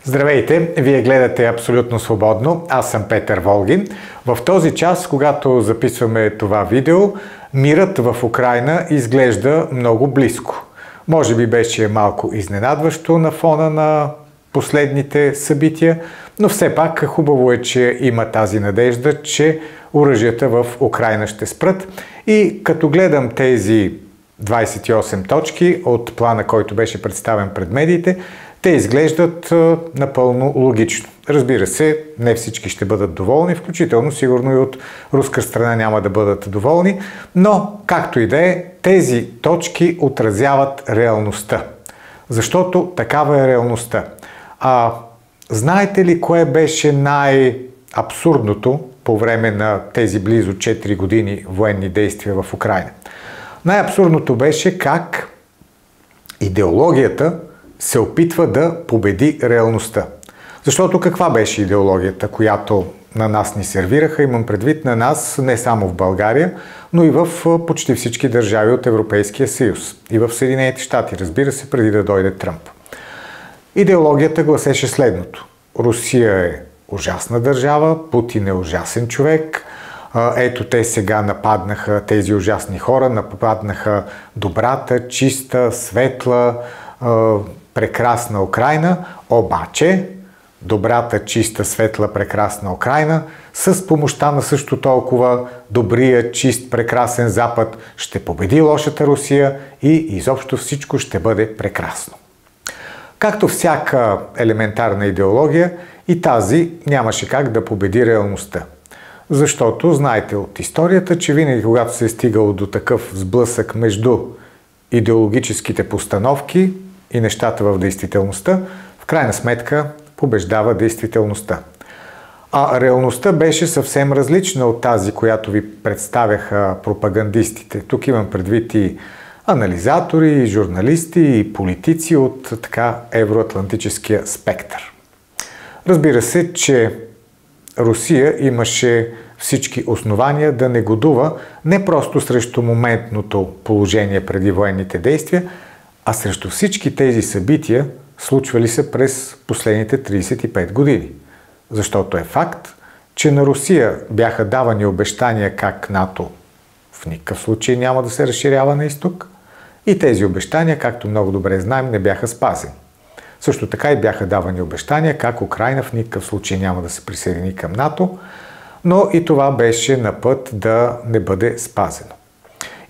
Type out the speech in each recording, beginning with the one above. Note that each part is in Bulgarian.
Здравейте! Вие гледате Абсолютно свободно. Аз съм Петър Волгин. В този час, когато записваме това видео, мирът в Украйна изглежда много близко. Може би беше малко изненадващо на фона на последните събития, но все пак хубаво е, че има тази надежда, че оръжията в Украйна ще спрат. И като гледам тези 28 точки от плана, който беше представен пред медиите, те изглеждат напълно логично. Разбира се, не всички ще бъдат доволни, включително сигурно и от руска страна няма да бъдат доволни, но както и да е, тези точки отразяват реалността. Защото такава е реалността. Знаете ли кое беше най-абсурдното по време на тези близо 4 години военни действия в Украйна? Най-абсурдното беше как идеологията се опитва да победи реалността. Защото каква беше идеологията, която на нас ни сервираха? Имам предвид на нас не само в България, но и в почти всички държави от Европейския съюз. И в Съединените щати, разбира се, преди да дойде Тръмп. Идеологията гласеше следното. Русия е ужасна държава, Путин е ужасен човек. Ето те сега нападнаха тези ужасни хора, нападнаха добрата, чиста, светла, прекрасна Украйна, обаче добрата, чиста, светла, прекрасна Украйна с помощта на също толкова добрия, чист, прекрасен Запад ще победи лошата Русия и изобщо всичко ще бъде прекрасно. Както всяка елементарна идеология, и тази нямаше как да победи реалността. Защото знаете от историята, че винаги когато се е стигало до такъв сблъсък между идеологическите постановки и нещата в действителността, в крайна сметка побеждава действителността. А реалността беше съвсем различна от тази, която ви представяха пропагандистите. Тук имам предвид и анализатори, и журналисти, и политици от така евроатлантическия спектър. Разбира се, че Русия имаше всички основания да негодува не просто срещу моментното положение преди военните действия, а срещу всички тези събития, случвали се през последните 35 години. Защото е факт, че на Русия бяха давани обещания как НАТО в никакъв случай няма да се разширява на изток и тези обещания, както много добре знаем, не бяха спазени. Също така и бяха давани обещания как Украйна в никакъв случай няма да се присъедини към НАТО, но и това беше на път да не бъде спазено.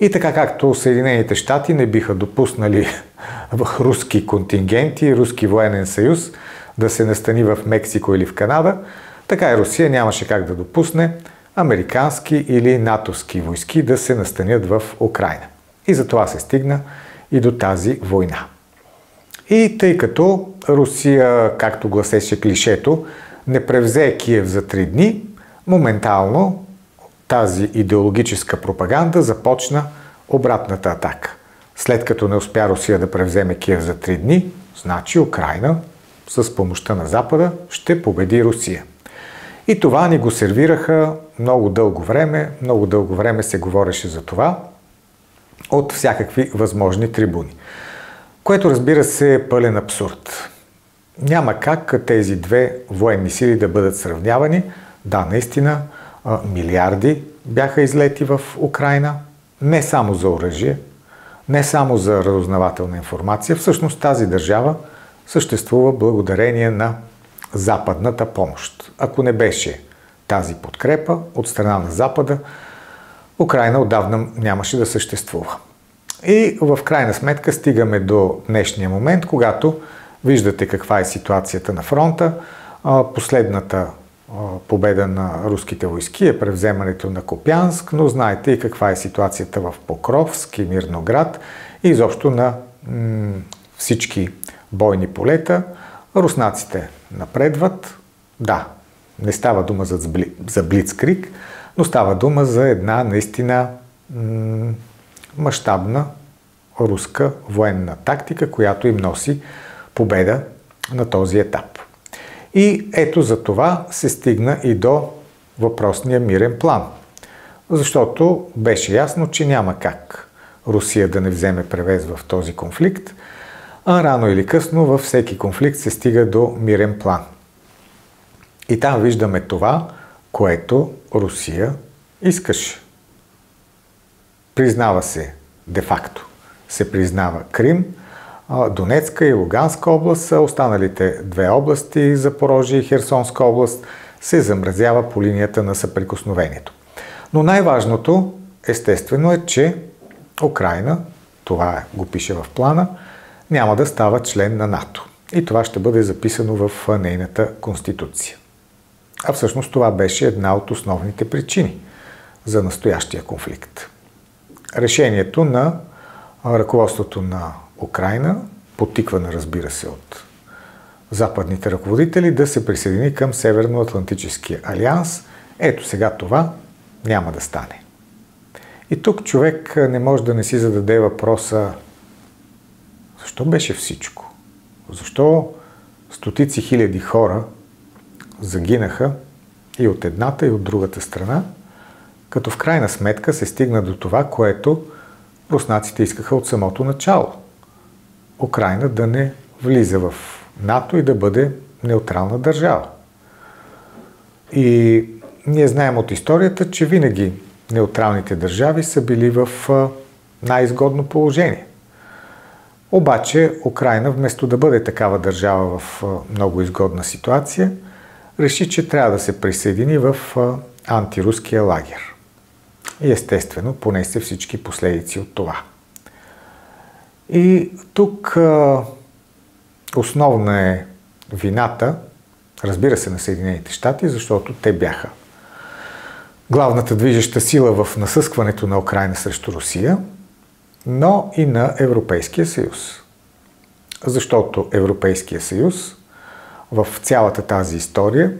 И така както Съединените щати не биха допуснали руски контингенти, руски военен съюз да се настани в Мексико или в Канада, така и Русия нямаше как да допусне американски или натовски войски да се настанят в Украйна. И затова се стигна и до тази война. И тъй като Русия, както гласеше клишето, не превзе Киев за 3 дни, моментално тази идеологическа пропаганда започна обратната атака. След като не успя Русия да превземе Киев за 3 дни, значи Украйна с помощта на Запада ще победи Русия. И това ни го сервираха много дълго време се говореше за това от всякакви възможни трибуни. Което разбира се е пълен абсурд. Няма как тези две военни сили да бъдат сравнявани. Да, наистина, милиарди бяха излети в Украйна, не само за оръжие, не само за разузнавателна информация. Всъщност тази държава съществува благодарение на западната помощ. Ако не беше тази подкрепа от страна на Запада, Украйна отдавна нямаше да съществува. И в крайна сметка стигаме до днешния момент, когато виждате каква е ситуацията на фронта. Последната победа на руските войски е превземането на Купянск, но знаете и каква е ситуацията в Покровск и Мирноград и изобщо на всички бойни полета. Руснаците напредват. Да, не става дума за блицкриг, но става дума за една наистина мащабна руска военна тактика, която им носи победа на този етап. И ето за това се стигна и до въпросния мирен план. Защото беше ясно, че няма как Русия да не вземе превес в този конфликт. а рано или късно във всеки конфликт се стига до мирен план. И там виждаме това, което Русия искаше. Признава се де-факто. Се признава Крим, Донецка и Луганска област, останалите две области, Запорожие и Херсонска област, се замразява по линията на съприкосновението. Но най-важното, естествено, е, че Украйна, това го пише в плана, няма да става член на НАТО. И това ще бъде записано в нейната конституция. А всъщност това беше една от основните причини за настоящия конфликт. Решението на ръководството на Украйна, подтиквана, разбира се, от западните ръководители, да се присъедини към Северноатлантическия алианс. Ето сега това няма да стане. И тук човек не може да не си зададе въпроса: защо беше всичко? Защо стотици хиляди хора загинаха и от едната, и от другата страна, като в крайна сметка се стигна до това, което руснаците искаха от самото начало. Украйна да не влиза в НАТО и да бъде неутрална държава. И ние знаем от историята, че винаги неутралните държави са били в най-изгодно положение. Обаче Украйна, вместо да бъде такава държава в много изгодна ситуация, реши, че трябва да се присъедини в антируския лагер. И естествено понесе всички последици от това. И тук основна е вината, разбира се, на Съединените щати, защото те бяха главната движеща сила в насъскването на Украйна срещу Русия, но и на Европейския съюз. Защото Европейския съюз в цялата тази история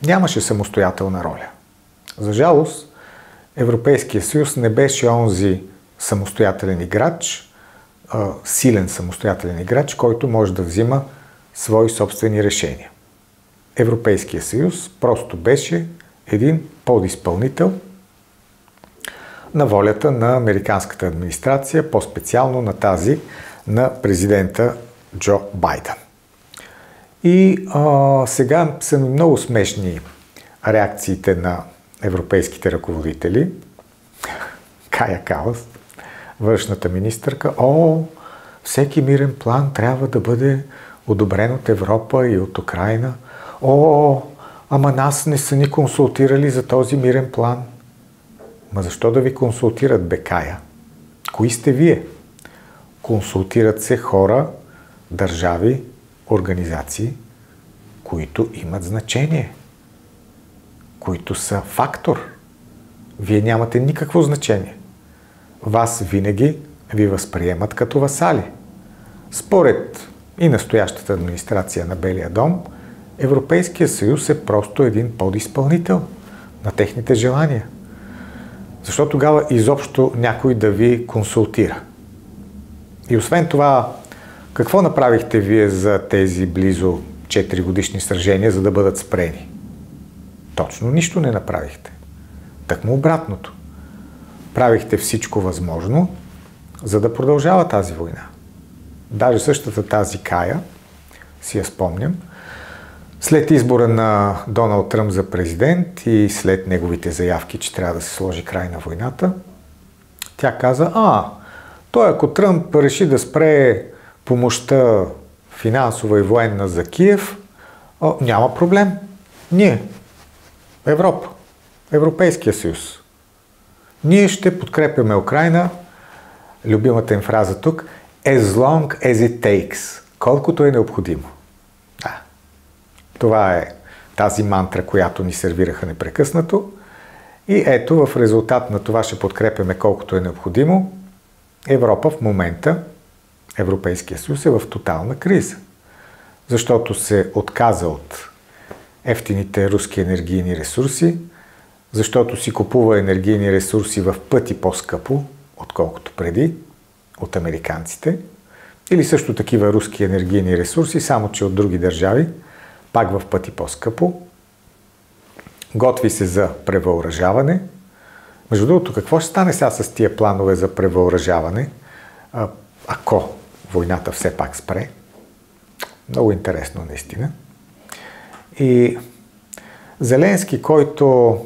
нямаше самостоятелна роля. За жалост, Европейския съюз не беше онзи самостоятелен играч, силен самостоятелен играч, който може да взима свои собствени решения. Европейския съюз просто беше един подизпълнител на волята на американската администрация, по-специално на тази на президента Джо Байден. И сега са много смешни реакциите на европейските ръководители. Кая Калас, външната министърка: всеки мирен план трябва да бъде одобрен от Европа и от Украйна. Ама нас не са ни консултирали за този мирен план. Ма защо да ви консултират, бе, Кая? Кои сте вие? Консултират се хора, държави, организации, които имат значение, които са фактор. Вие нямате никакво значение. Вас винаги ви възприемат като васали. Според и настоящата администрация на Белия дом, Европейския съюз е просто един подизпълнител на техните желания. Защо тогава изобщо някой да ви консултира? И освен това, какво направихте вие за тези близо 4 годишни сражения, за да бъдат спрени? Точно нищо не направихте. Тъкмо обратното. Правихте всичко възможно, за да продължава тази война. Даже същата тази Кая, си я спомням, след избора на Доналд Тръмп за президент и след неговите заявки, че трябва да се сложи край на войната, тя каза: той ако Тръмп реши да спре помощта финансова и военна за Киев, няма проблем. Ние, Европа, Европейския съюз, ние ще подкрепяме Украйна, любимата им фраза тук, as long as it takes, колкото е необходимо. Да. Това е тази мантра, която ни сервираха непрекъснато. И ето, в резултат на това ще подкрепяме колкото е необходимо, Европа в момента, Европейския съюз, е в тотална криза. Защото се отказа от евтините руски енергийни ресурси, защото си купува енергийни ресурси в пъти по-скъпо, отколкото преди, от американците, или също такива руски енергийни ресурси, само че от други държави, пак в пъти по-скъпо. Готви се за превъоръжаване. Между другото, какво ще стане сега с тия планове за превъоръжаване, ако войната все пак спре. Много интересно, наистина. И Зеленски, който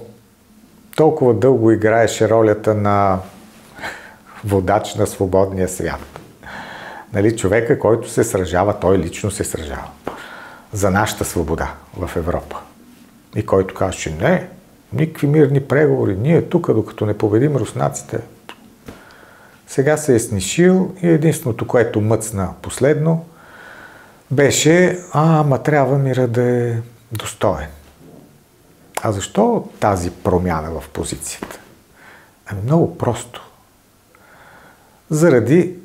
толкова дълго играеше ролята на водач на свободния свят. Нали, човека, който се сражава, той лично се сражава за нашата свобода в Европа. И който казва, че не, никакви мирни преговори, ние тук, докато не победим руснаците. Сега се е снишил и единственото, което мъцна последно, беше, ама трябва мира да е достоен. А защо тази промяна в позицията? Ами много просто. Заради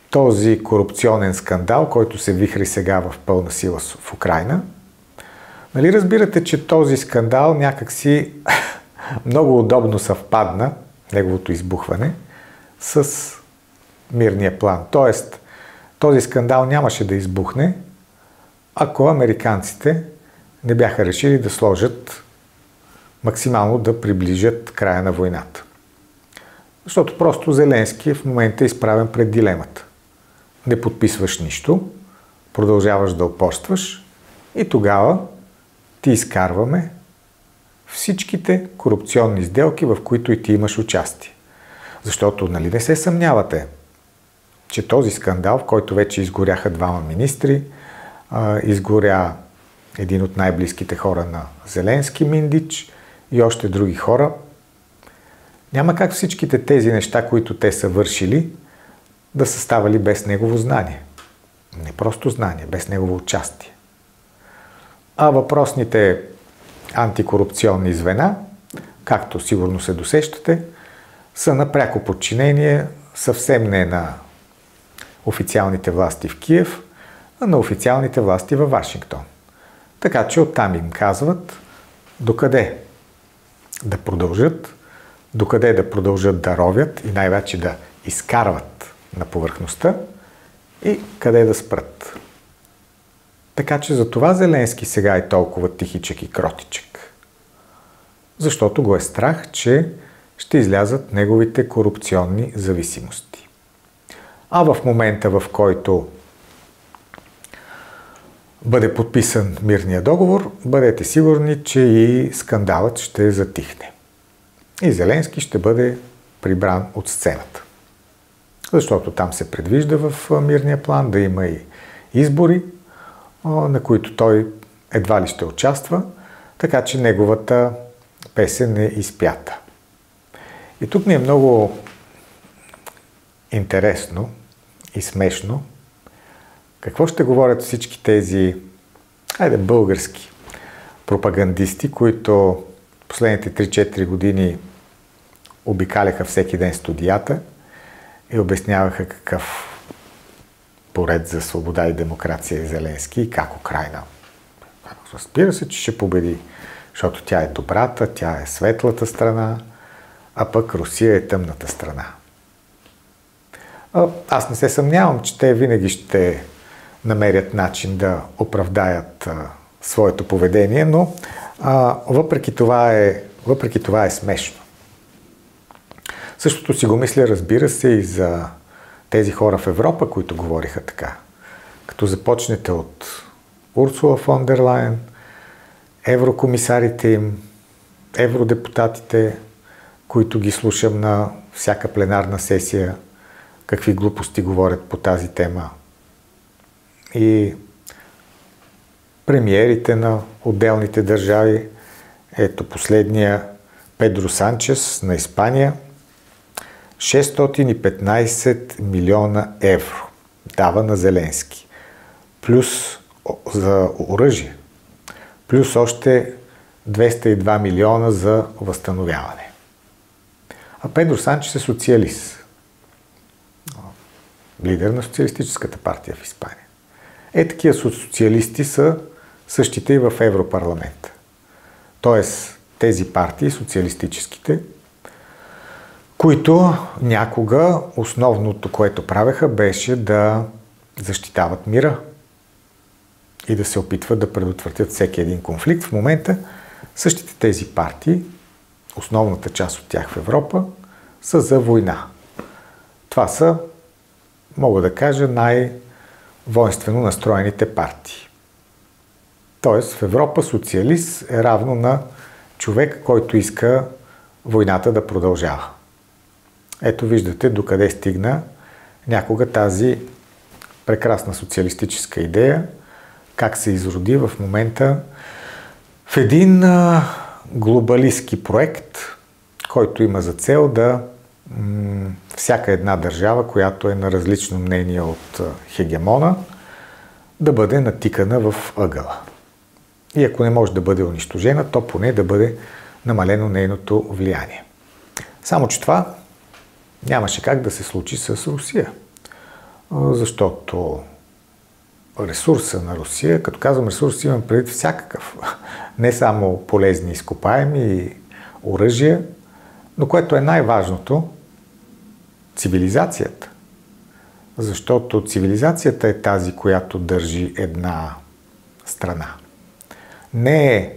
този корупционен скандал, който се вихри сега в пълна сила в Украйна. Нали разбирате, че този скандал някакси много удобно съвпадна, неговото избухване, с мирния план. Тоест, този скандал нямаше да избухне, ако американците не бяха решили да сложат максимално да приближат края на войната. Защото просто Зеленски в момента е изправен пред дилемата. Не подписваш нищо, продължаваш да упорстваш и тогава ти изкарваме всичките корупционни сделки, в които и ти имаш участие. Защото, нали не се съмнявате, че този скандал, в който вече изгоряха двама министри, изгоря един от най-близките хора на Зеленски, Миндич, и още други хора, няма как всичките тези неща, които те са вършили, да са ставали без негово знание. Не просто знание, без негово участие. А въпросните антикорупционни звена, както сигурно се досещате, са на пряко подчинение съвсем не на официалните власти в Киев, а на официалните власти във Вашингтон. Така че оттам им казват докъде да продължат, докъде да продължат да ровят и най-вече да изкарват на повърхността и къде да спрат. Така че за това Зеленски сега е толкова тихичък и кротичък. Защото го е страх, че ще излязат неговите корупционни зависимости. А в момента, в който бъде подписан мирния договор, бъдете сигурни, че и скандалът ще затихне. И Зеленски ще бъде прибран от сцената. Защото там се предвижда в мирния план да има и избори, на които той едва ли ще участва, така че неговата песен е изпята. И тук ми е много интересно и смешно какво ще говорят всички тези, български пропагандисти, които последните 3-4 години обикаляха всеки ден студията и обясняваха какъв поред за свобода и демокрация е Зеленски и как Украйна. Разбира се, че ще победи, защото тя е добрата, тя е светлата страна, а пък Русия е тъмната страна. Аз не се съмнявам, че те винаги ще намерят начин да оправдаят своето поведение, но въпреки това е смешно. Същото си го мисля, разбира се, и за тези хора в Европа, които говориха така. Като започнете от Урсула фон дер Лайен, еврокомисарите им, евродепутатите, които ги слушам на всяка пленарна сесия, какви глупости говорят по тази тема. И премиерите на отделните държави, ето последния Педро Санчес на Испания, 615 милиона евро дава на Зеленски, плюс за оръжие, плюс още 202 милиона за възстановяване. А Педро Санчес е социалист, лидер на Социалистическата партия в Испания. Такива социалисти са същите и в Европарламента. Тоест, тези партии, социалистическите, които някога основното, което правеха, беше да защитават мира и да се опитват да предотвратят всеки един конфликт. В момента същите тези партии, основната част от тях в Европа, са за война. Това са мога да кажа, най-воинствено настроените партии. Тоест в Европа социалист е равно на човек, който иска войната да продължава. Ето виждате докъде стигна някога тази прекрасна социалистическа идея, как се изроди в момента в един глобалистки проект, който има за цел да всяка една държава, която е на различно мнение от хегемона, да бъде натикана в ъгъла. И ако не може да бъде унищожена, то поне да бъде намалено нейното влияние. Само че това нямаше как да се случи с Русия. Защото ресурса на Русия, като казвам ресурс, имам предвид всякакъв. Не само полезни изкопаеми и оръжия, но което е най-важното, цивилизацията. Защото цивилизацията е тази, която държи една страна. Не е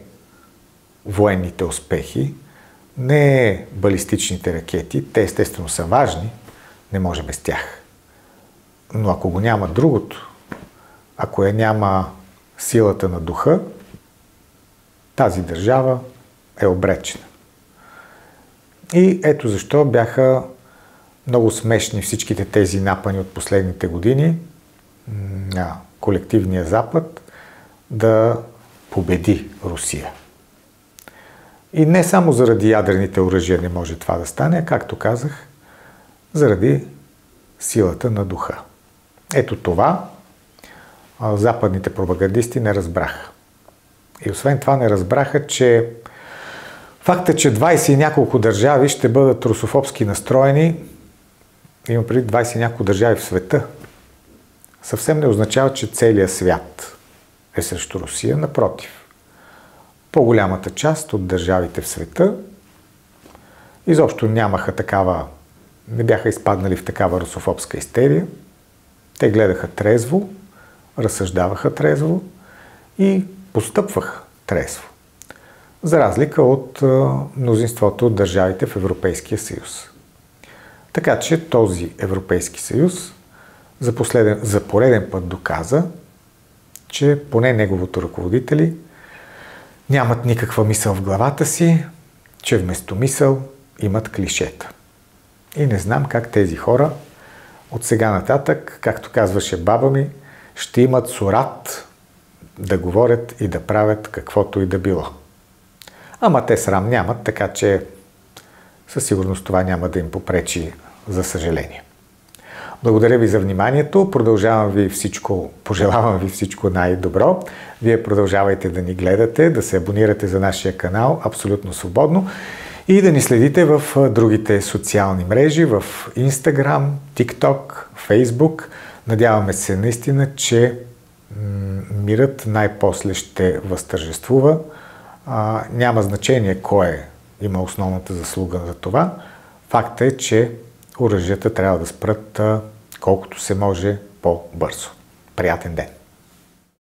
военните успехи, не е балистичните ракети, те естествено са важни, не може без тях. Но ако го няма другото, ако няма силата на духа, тази държава е обречена. И ето защо бяха много смешни всичките тези напъни от последните години на колективния Запад да победи Русия. И не само заради ядрените оръжия не може това да стане, а както казах, заради силата на духа. Ето това западните пропагандисти не разбраха. И освен това не разбраха, че факта, че 20 и няколко държави ще бъдат русофобски настроени, има преди 20 и няколко държави в света, съвсем не означава, че целият свят е срещу Русия. Напротив, по-голямата част от държавите в света изобщо не бяха изпаднали в такава русофобска истерия. Те гледаха трезво, разсъждаваха трезво и постъпваха трезво. За разлика от мнозинството от държавите в Европейския съюз. Така че този Европейски съюз за пореден път доказа, че поне неговото ръководители нямат никаква мисъл в главата си, че вместо мисъл имат клишета. И не знам как тези хора от сега нататък, както казваше баба ми, ще имат сурат да говорят и да правят каквото и да било. Ама те срам нямат, така че със сигурност това няма да им попречи, за съжаление. Благодаря ви за вниманието. Пожелавам ви всичко най-добро. Вие продължавайте да ни гледате, да се абонирате за нашия канал абсолютно свободно и да ни следите в другите социални мрежи, в Instagram, TikTok, Facebook. Надяваме се наистина, че мирът най-после ще възтържествува. Няма значение кой има основната заслуга за това. Факт е, че оръжията трябва да спрат колкото се може по-бързо. Приятен ден!